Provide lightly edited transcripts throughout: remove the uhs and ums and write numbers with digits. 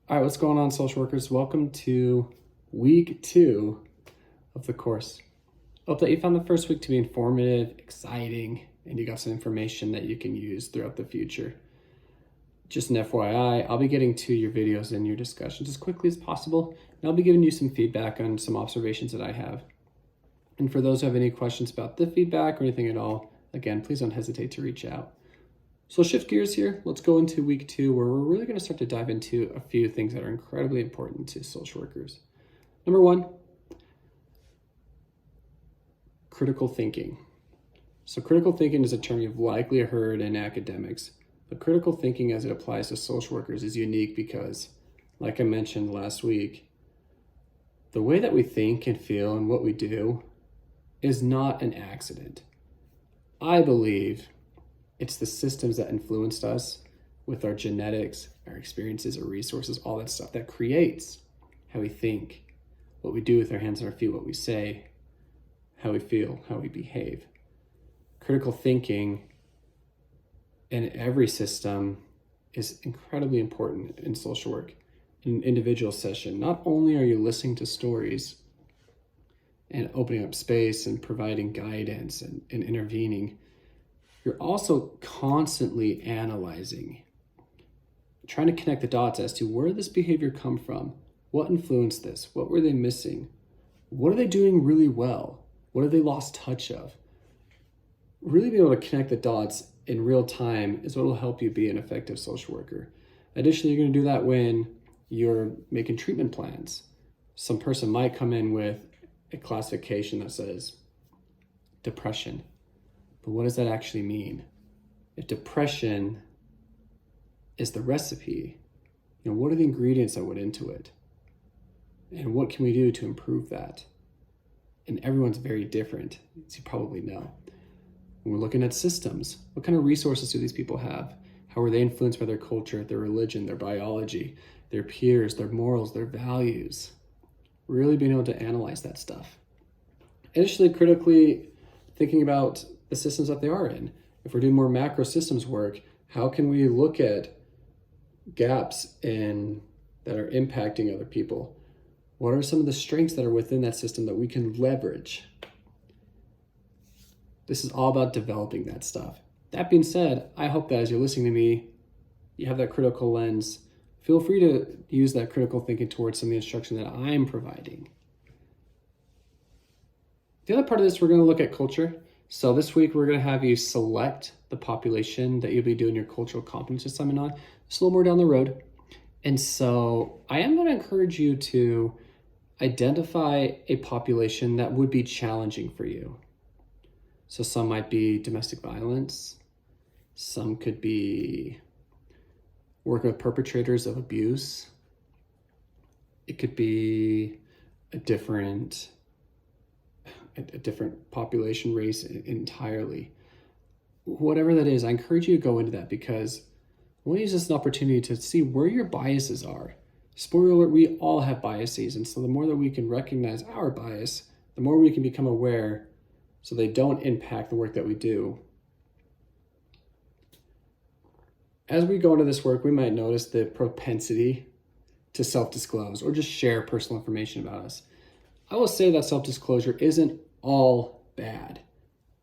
All right, what's going on, social workers? Welcome to week 2 of the course. Hope that you found the first week to be informative, exciting, and you got some information that you can use throughout the future. Just an FYI, I'll be getting to your videos and your discussions as quickly as possible, and I'll be giving you some feedback on some observations that I have. And for those who have any questions about the feedback or anything at all, again, please don't hesitate to reach out. So shift gears here. Let's go into week 2 where we're really going to start to dive into a few things that are incredibly important to social workers. Number 1, critical thinking. So critical thinking is a term you've likely heard in academics, but critical thinking as it applies to social workers is unique because, like I mentioned last week, the way that we think and feel and what we do is not an accident. I believe it's the systems that influenced us with our genetics, our experiences, our resources, all that stuff that creates how we think, what we do with our hands and our feet, what we say, how we feel, how we behave. Critical thinking in every system is incredibly important in social work. In an individual session, not only are you listening to stories and opening up space and providing guidance and intervening, you're also constantly analyzing, trying to connect the dots as to where did this behavior come from? What influenced this? What were they missing? What are they doing really well? What have they lost touch of? Really being able to connect the dots in real time is what will help you be an effective social worker. Additionally, you're going to do that when you're making treatment plans. Some person might come in with a classification that says depression. But what does that actually mean? If depression is the recipe, what are the ingredients that went into it? And what can we do to improve that? And everyone's very different, as you probably know. When we're looking at systems, what kind of resources do these people have? How are they influenced by their culture, their religion, their biology, their peers, their morals, their values? Really being able to analyze that stuff. Additionally, critically thinking about the systems that they are in. If we're doing more macro systems work, how can we look at gaps that are impacting other people? What are some of the strengths that are within that system that we can leverage? This is all about developing that stuff. That being said, I hope that as you're listening to me, you have that critical lens. Feel free to use that critical thinking towards some of the instruction that I'm providing. The other part of this, we're going to look at culture. So this week, we're going to have you select the population that you'll be doing your cultural competence assignment on. It's a little more down the road. And so I am going to encourage you to identify a population that would be challenging for you. So some might be domestic violence. Some could be working with perpetrators of abuse. It could be a different population, race entirely. Whatever that is, I encourage you to go into that because I want to use this as an opportunity to see where your biases are. Spoiler alert, we all have biases. And so the more that we can recognize our bias, the more we can become aware so they don't impact the work that we do. As we go into this work, we might notice the propensity to self-disclose or just share personal information about us. I will say that self-disclosure isn't all bad.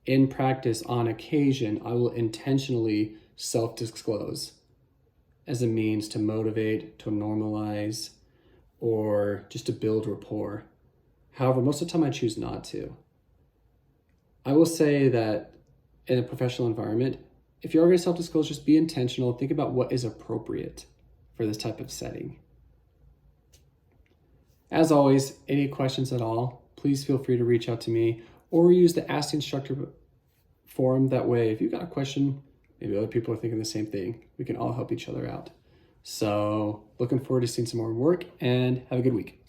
In practice, on occasion, I will intentionally self-disclose as a means to motivate, to normalize, or just to build rapport. However, most of the time I choose not to. I will say that in a professional environment, if you're going to self-disclose, just be intentional. Think about what is appropriate for this type of setting. As always, any questions at all, please feel free to reach out to me or use the Ask the Instructor forum. That way, if you've got a question, maybe other people are thinking the same thing, we can all help each other out. So looking forward to seeing some more work and have a good week.